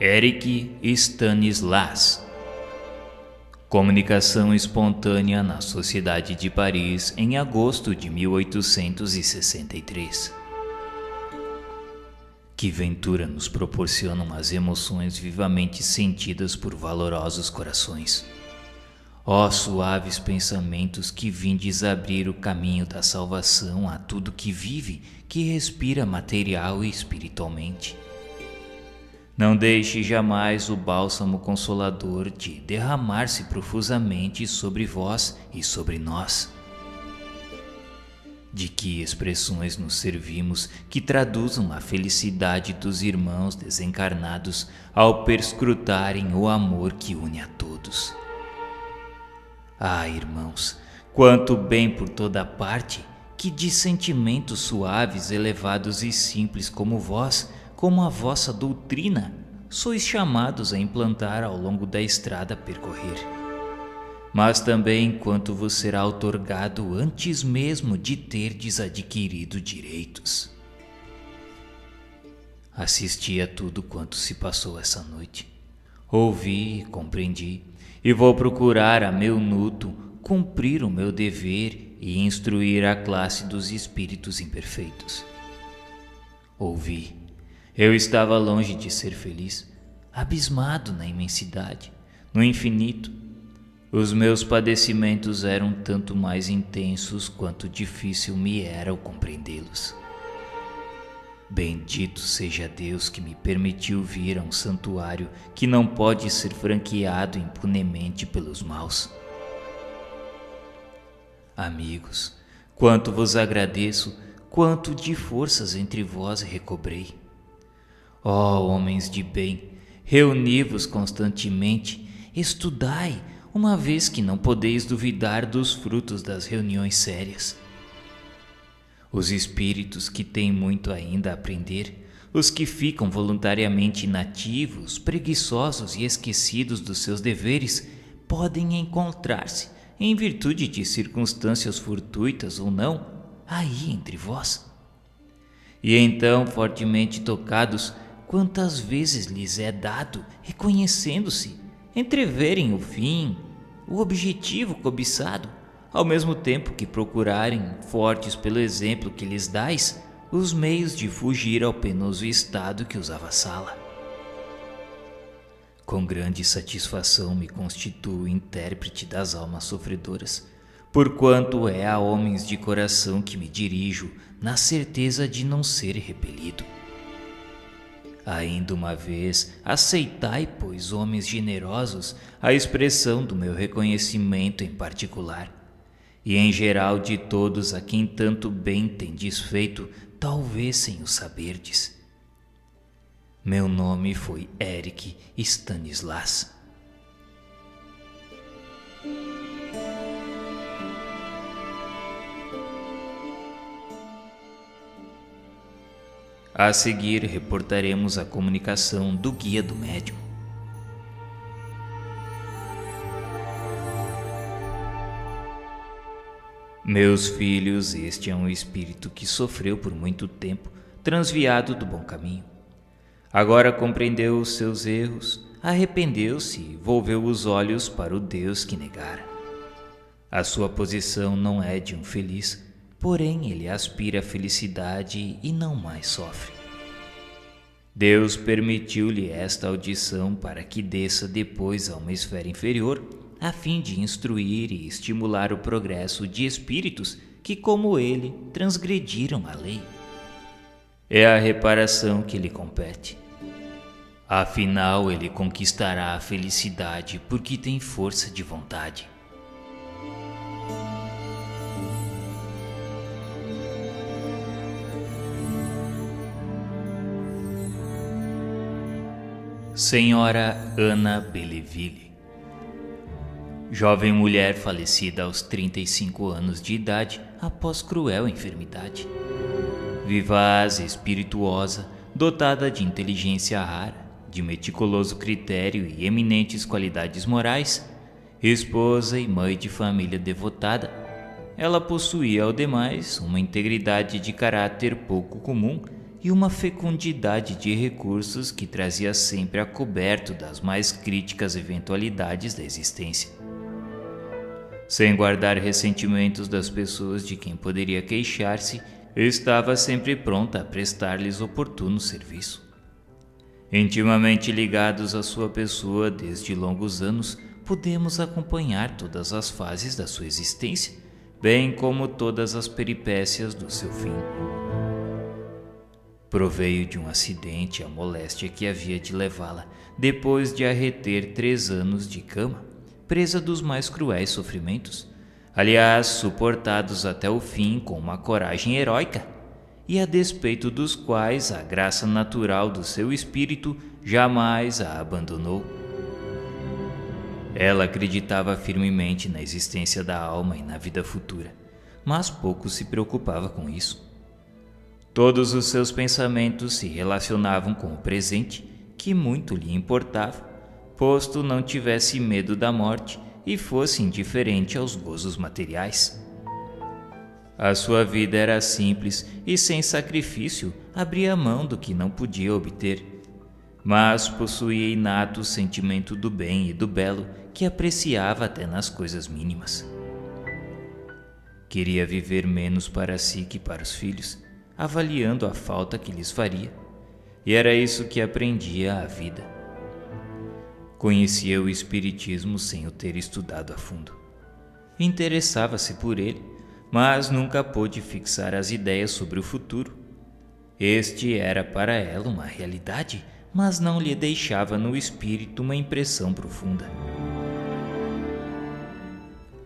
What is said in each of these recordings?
Eric Stanislas. Comunicação espontânea na Sociedade de Paris em agosto de 1863. Que ventura nos proporcionam as emoções vivamente sentidas por valorosos corações. Ó suaves pensamentos que vindes abrir o caminho da salvação a tudo que vive, que respira material e espiritualmente. Não deixe jamais o bálsamo consolador de derramar-se profusamente sobre vós e sobre nós. De que expressões nos servimos que traduzam a felicidade dos irmãos desencarnados ao perscrutarem o amor que une a todos. Ah, irmãos, quanto bem por toda parte, que de sentimentos suaves, elevados e simples como vós, como a vossa doutrina, sois chamados a implantar ao longo da estrada a percorrer. Mas também quanto vos será outorgado antes mesmo de terdes adquirido direitos. Assisti a tudo quanto se passou essa noite. Ouvi e compreendi, e vou procurar a meu nudo cumprir o meu dever e instruir a classe dos espíritos imperfeitos. Ouvi. Eu estava longe de ser feliz, abismado na imensidade, no infinito. Os meus padecimentos eram tanto mais intensos quanto difícil me era compreendê-los. Bendito seja Deus que me permitiu vir a um santuário que não pode ser franqueado impunemente pelos maus. Amigos, quanto vos agradeço, quanto de forças entre vós recobrei. Ó homens de bem, reuni-vos constantemente, estudai, uma vez que não podeis duvidar dos frutos das reuniões sérias. Os espíritos que têm muito ainda a aprender, os que ficam voluntariamente inativos, preguiçosos e esquecidos dos seus deveres, podem encontrar-se, em virtude de circunstâncias fortuitas ou não, aí entre vós. E então, fortemente tocados, quantas vezes lhes é dado, reconhecendo-se, entreverem o fim, o objetivo cobiçado, ao mesmo tempo que procurarem, fortes pelo exemplo que lhes dais, os meios de fugir ao penoso estado que os avassala. Com grande satisfação me constituo intérprete das almas sofredoras, porquanto é a homens de coração que me dirijo, na certeza de não ser repelido. Ainda uma vez, aceitai, pois, homens generosos, a expressão do meu reconhecimento em particular, e em geral de todos a quem tanto bem tendes feito, talvez sem o saberdes. Meu nome foi Eric Stanislas. A seguir, reportaremos a comunicação do Guia do Médium. Meus filhos, este é um espírito que sofreu por muito tempo, transviado do bom caminho. Agora compreendeu os seus erros, arrependeu-se e volveu os olhos para o Deus que negara. A sua posição não é de um feliz, porém ele aspira à felicidade e não mais sofre. Deus permitiu-lhe esta audição para que desça depois a uma esfera inferior, a fim de instruir e estimular o progresso de espíritos que, como ele, transgrediram a lei. É a reparação que lhe compete. Afinal, ele conquistará a felicidade porque tem força de vontade. Senhora Ana Belleville. Jovem mulher falecida aos 35 anos de idade após cruel enfermidade. Vivaz e espirituosa, dotada de inteligência rara, de meticuloso critério e eminentes qualidades morais, esposa e mãe de família devotada, ela possuía, ao demais, uma integridade de caráter pouco comum e uma fecundidade de recursos que trazia sempre a coberto das mais críticas eventualidades da existência. Sem guardar ressentimentos das pessoas de quem poderia queixar-se, estava sempre pronta a prestar-lhes oportuno serviço. Intimamente ligados à sua pessoa desde longos anos, podemos acompanhar todas as fases da sua existência, bem como todas as peripécias do seu fim. Proveio de um acidente a moléstia que havia de levá-la, depois de a reter 3 anos de cama, presa dos mais cruéis sofrimentos, aliás, suportados até o fim com uma coragem heróica, e a despeito dos quais a graça natural do seu espírito jamais a abandonou. Ela acreditava firmemente na existência da alma e na vida futura, mas pouco se preocupava com isso. Todos os seus pensamentos se relacionavam com o presente, que muito lhe importava, posto não tivesse medo da morte e fosse indiferente aos gozos materiais. A sua vida era simples e sem sacrifício abria mão do que não podia obter, mas possuía inato sentimento do bem e do belo que apreciava até nas coisas mínimas. Queria viver menos para si que para os filhos, avaliando a falta que lhes faria, e era isso que aprendia à vida. Conhecia o espiritismo sem o ter estudado a fundo. Interessava-se por ele, mas nunca pôde fixar as ideias sobre o futuro. Este era para ela uma realidade, mas não lhe deixava no espírito uma impressão profunda.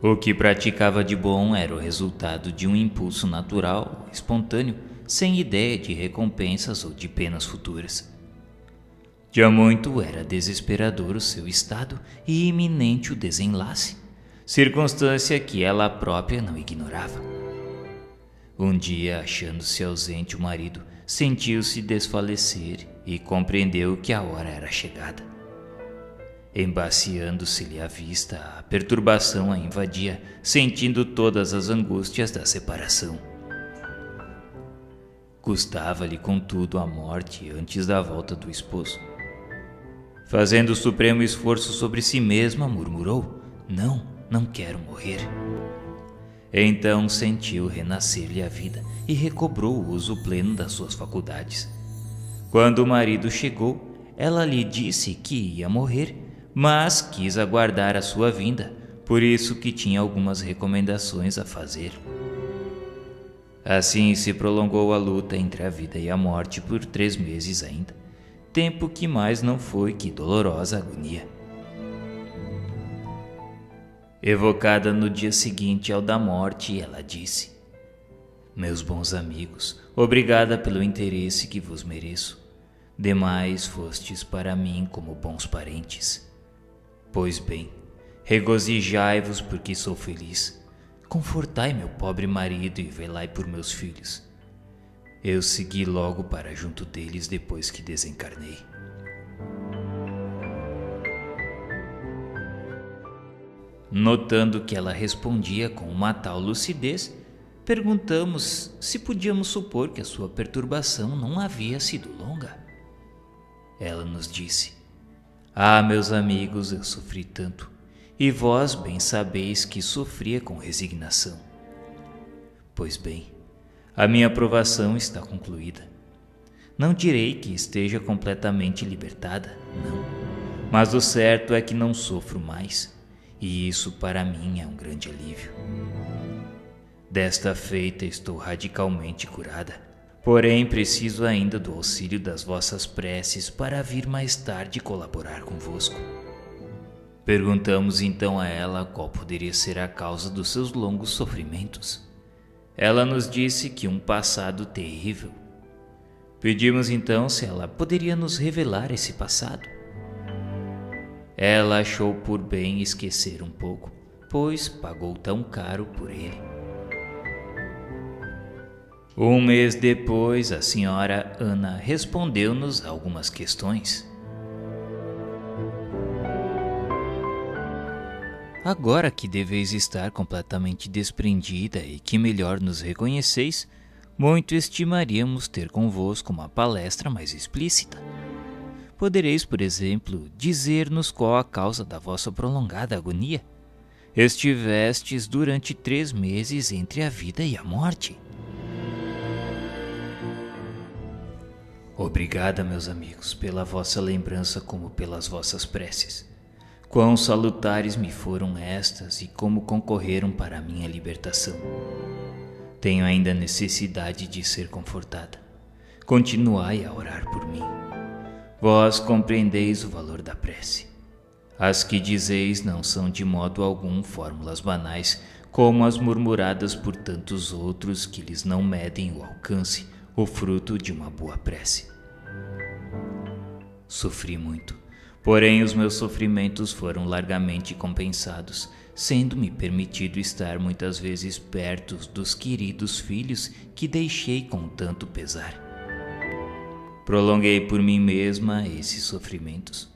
O que praticava de bom era o resultado de um impulso natural, espontâneo, sem ideia de recompensas ou de penas futuras. De há muito era desesperador o seu estado e iminente o desenlace, circunstância que ela própria não ignorava. Um dia, achando-se ausente o marido, sentiu-se desfalecer e compreendeu que a hora era chegada. Embaciando-se-lhe a vista, a perturbação a invadia, sentindo todas as angústias da separação. Custava-lhe, contudo, a morte antes da volta do esposo. Fazendo o supremo esforço sobre si mesma, murmurou: não quero morrer. Então sentiu renascer-lhe a vida e recobrou o uso pleno das suas faculdades. Quando o marido chegou, ela lhe disse que ia morrer, mas quis aguardar a sua vinda, por isso que tinha algumas recomendações a fazer. Assim se prolongou a luta entre a vida e a morte por 3 meses ainda, tempo que mais não foi que dolorosa agonia. Evocada no dia seguinte ao da morte, ela disse: meus bons amigos, obrigada pelo interesse que vos mereço. Demais fostes para mim como bons parentes. Pois bem, regozijai-vos porque sou feliz. Confortai meu pobre marido e velai por meus filhos. Eu segui logo para junto deles depois que desencarnei. Notando que ela respondia com uma tal lucidez, perguntamos se podíamos supor que a sua perturbação não havia sido longa. Ela nos disse: meus amigos, eu sofri tanto, e vós bem sabeis que sofria com resignação. Pois bem, a minha provação está concluída. Não direi que esteja completamente libertada, não, mas o certo é que não sofro mais, e isso para mim é um grande alívio. Desta feita estou radicalmente curada, porém preciso ainda do auxílio das vossas preces para vir mais tarde colaborar convosco. Perguntamos então a ela qual poderia ser a causa dos seus longos sofrimentos. Ela nos disse que um passado terrível. Pedimos então se ela poderia nos revelar esse passado. Ela achou por bem esquecer um pouco, pois pagou tão caro por ele. 1 mês depois, a senhora Ana respondeu-nos algumas questões. Agora que deveis estar completamente desprendida e que melhor nos reconheceis, muito estimaríamos ter convosco uma palestra mais explícita. Podereis, por exemplo, dizer-nos qual a causa da vossa prolongada agonia? Estivestes durante 3 meses entre a vida e a morte. Obrigada, meus amigos, pela vossa lembrança como pelas vossas preces. Quão salutares me foram estas e como concorreram para a minha libertação. Tenho ainda necessidade de ser confortada. Continuai a orar por mim. Vós compreendeis o valor da prece. As que dizeis não são de modo algum fórmulas banais, como as murmuradas por tantos outros que lhes não medem o alcance, o fruto de uma boa prece. Sofri muito, porém os meus sofrimentos foram largamente compensados, sendo-me permitido estar muitas vezes perto dos queridos filhos que deixei com tanto pesar. Prolonguei por mim mesma esses sofrimentos.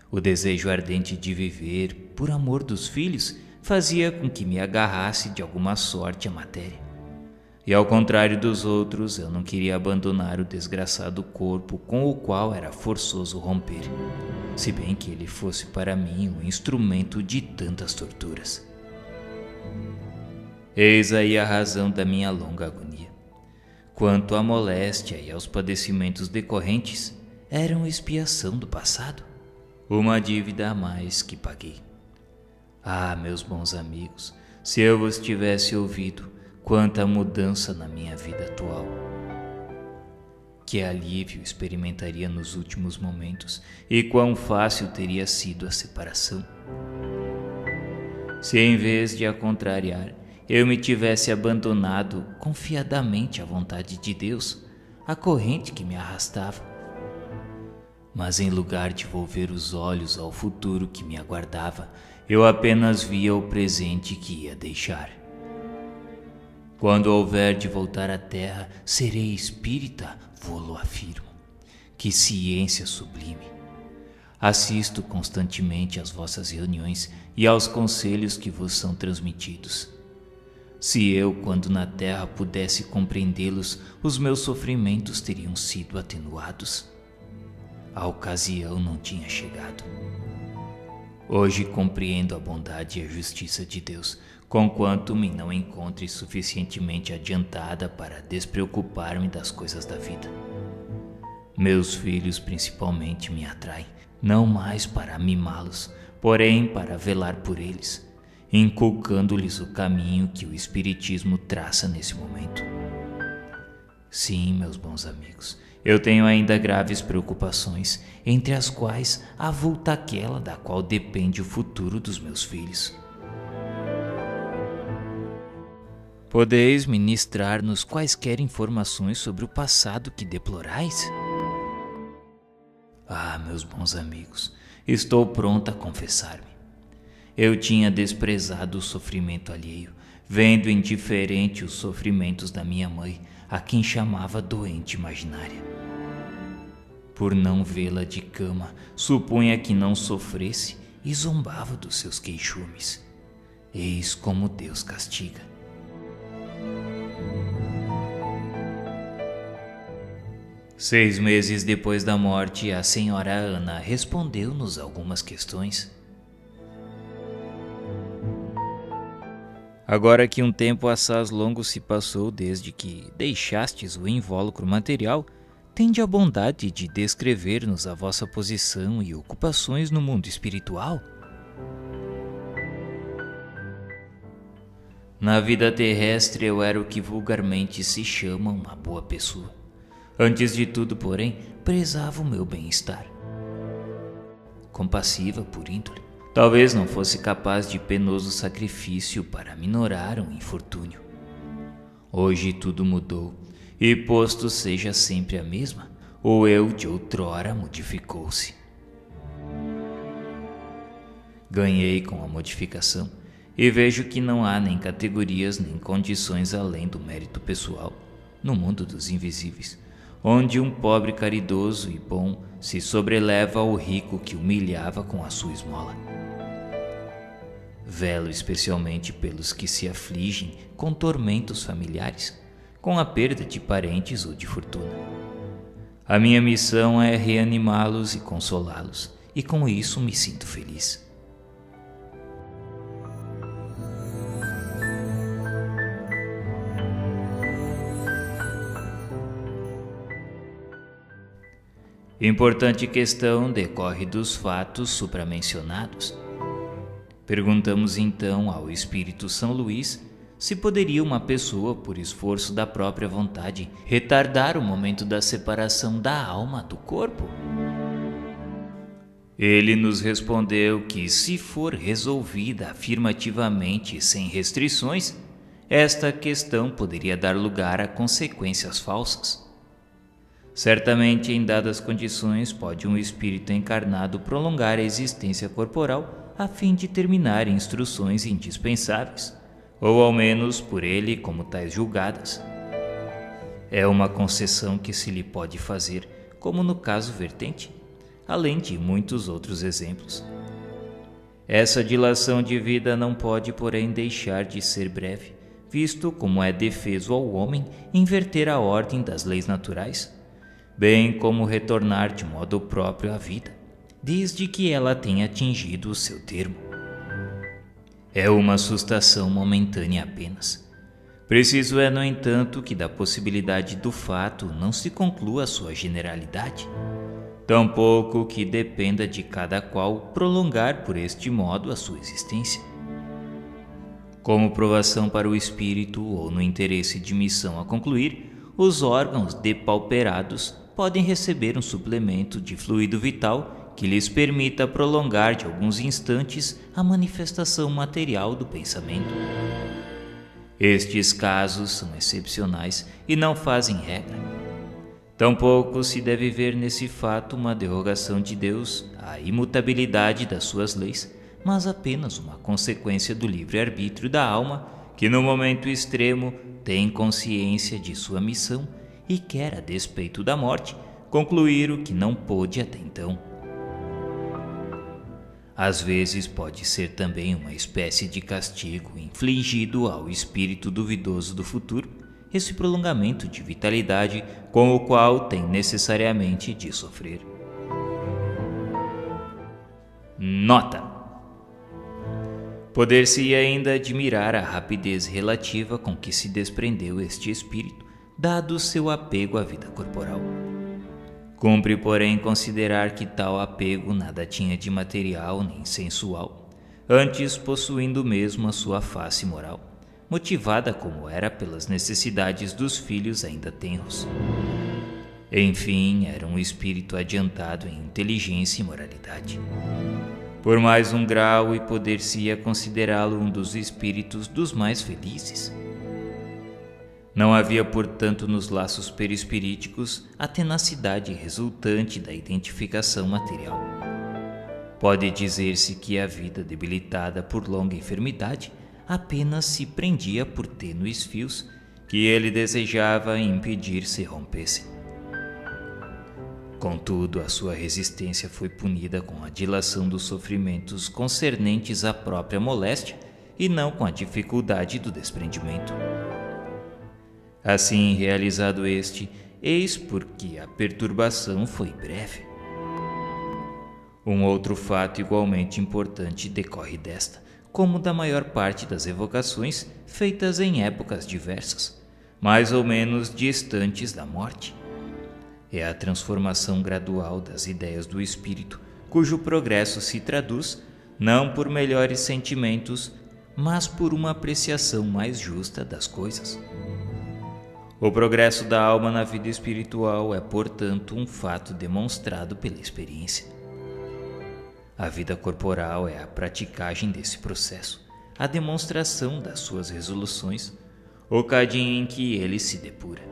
O desejo ardente de viver, por amor dos filhos, fazia com que me agarrasse de alguma sorte à matéria. E ao contrário dos outros, eu não queria abandonar o desgraçado corpo com o qual era forçoso romper, se bem que ele fosse para mim um instrumento de tantas torturas. Eis aí a razão da minha longa agonia. Quanto à moléstia e aos padecimentos decorrentes, eram expiação do passado, uma dívida a mais que paguei. Ah, meus bons amigos, se eu vos tivesse ouvido, quanta mudança na minha vida atual. Que alívio experimentaria nos últimos momentos e quão fácil teria sido a separação. Se em vez de a contrariar, eu me tivesse abandonado confiadamente à vontade de Deus, à corrente que me arrastava. Mas em lugar de volver os olhos ao futuro que me aguardava, eu apenas via o presente que ia deixar. Quando houver de voltar à terra, serei espírita, vô-lo afirmo. Que ciência sublime! Assisto constantemente às vossas reuniões e aos conselhos que vos são transmitidos. Se eu, quando na terra, pudesse compreendê-los, os meus sofrimentos teriam sido atenuados. A ocasião não tinha chegado. Hoje compreendo a bondade e a justiça de Deus, conquanto me não encontre suficientemente adiantada para despreocupar-me das coisas da vida. Meus filhos principalmente me atraem, não mais para mimá-los, porém para velar por eles, inculcando-lhes o caminho que o Espiritismo traça nesse momento. Sim, meus bons amigos, eu tenho ainda graves preocupações, entre as quais avulta aquela da qual depende o futuro dos meus filhos. Podeis ministrar-nos quaisquer informações sobre o passado que deplorais? Ah, meus bons amigos, estou pronta a confessar-me. Eu tinha desprezado o sofrimento alheio, vendo indiferente os sofrimentos da minha mãe, a quem chamava doente imaginária. Por não vê-la de cama, supunha que não sofresse e zombava dos seus queixumes. Eis como Deus castiga. Seis meses depois da morte, a senhora Ana respondeu-nos algumas questões. Agora que um tempo assaz longo se passou desde que deixastes o invólucro material, tende a bondade de descrever-nos a vossa posição e ocupações no mundo espiritual. Na vida terrestre eu era o que vulgarmente se chama uma boa pessoa. Antes de tudo, porém, prezava o meu bem-estar. Compassiva por índole, talvez não fosse capaz de penoso sacrifício para minorar um infortúnio. Hoje tudo mudou, e posto seja sempre a mesma, o eu de outrora modificou-se. Ganhei com a modificação, e vejo que não há nem categorias nem condições além do mérito pessoal, no mundo dos invisíveis, onde um pobre caridoso e bom se sobreleva ao rico que humilhava com a sua esmola. Velo especialmente pelos que se afligem com tormentos familiares, com a perda de parentes ou de fortuna. A minha missão é reanimá-los e consolá-los, e com isso me sinto feliz. Importante questão decorre dos fatos supramencionados. Perguntamos então ao Espírito São Luís se poderia uma pessoa, por esforço da própria vontade, retardar o momento da separação da alma do corpo. Ele nos respondeu que, se for resolvida afirmativamente e sem restrições, esta questão poderia dar lugar a consequências falsas. Certamente, em dadas condições, pode um espírito encarnado prolongar a existência corporal a fim de terminar instruções indispensáveis, ou ao menos por ele como tais julgadas. É uma concessão que se lhe pode fazer, como no caso vertente, além de muitos outros exemplos. Essa dilação de vida não pode, porém, deixar de ser breve, visto como é defeso ao homem inverter a ordem das leis naturais, bem como retornar de modo próprio à vida, desde que ela tenha atingido o seu termo. É uma assustação momentânea apenas. Preciso é, no entanto, que da possibilidade do fato não se conclua a sua generalidade, tampouco que dependa de cada qual prolongar por este modo a sua existência. Como provação para o espírito ou no interesse de missão a concluir, os órgãos depauperados podem receber um suplemento de fluido vital que lhes permita prolongar de alguns instantes a manifestação material do pensamento. Estes casos são excepcionais e não fazem regra. Tampouco se deve ver nesse fato uma derrogação de Deus à imutabilidade das suas leis, mas apenas uma consequência do livre-arbítrio da alma que, no momento extremo, tem consciência de sua missão e quer, a despeito da morte, concluir o que não pôde até então. Às vezes pode ser também uma espécie de castigo infligido ao espírito duvidoso do futuro, esse prolongamento de vitalidade com o qual tem necessariamente de sofrer. Nota: poder-se ainda admirar a rapidez relativa com que se desprendeu este espírito, dado seu apego à vida corporal. Cumpre, porém, considerar que tal apego nada tinha de material nem sensual, antes possuindo mesmo a sua face moral, motivada como era pelas necessidades dos filhos ainda tenros. Enfim, era um espírito adiantado em inteligência e moralidade. Por mais um grau, e poder-se-ia considerá-lo um dos espíritos dos mais felizes. Não havia, portanto, nos laços perispiríticos a tenacidade resultante da identificação material. Pode dizer-se que a vida debilitada por longa enfermidade apenas se prendia por tênues fios que ele desejava impedir se rompessem. Contudo, a sua resistência foi punida com a dilação dos sofrimentos concernentes à própria moléstia e não com a dificuldade do desprendimento. Assim, realizado este, eis porque a perturbação foi breve. Um outro fato igualmente importante decorre desta, como da maior parte das evocações feitas em épocas diversas, mais ou menos distantes da morte. É a transformação gradual das ideias do espírito, cujo progresso se traduz não por melhores sentimentos, mas por uma apreciação mais justa das coisas. O progresso da alma na vida espiritual é, portanto, um fato demonstrado pela experiência. A vida corporal é a praticagem desse processo, a demonstração das suas resoluções, ocasião em que ele se depura.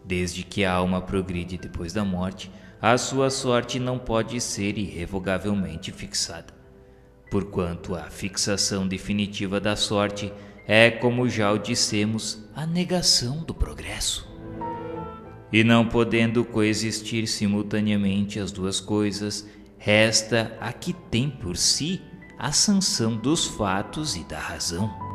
Desde que a alma progride depois da morte, a sua sorte não pode ser irrevogavelmente fixada, porquanto a fixação definitiva da sorte é, como já o dissemos, a negação do progresso. E não podendo coexistir simultaneamente as duas coisas, resta a que tem por si a sanção dos fatos e da razão.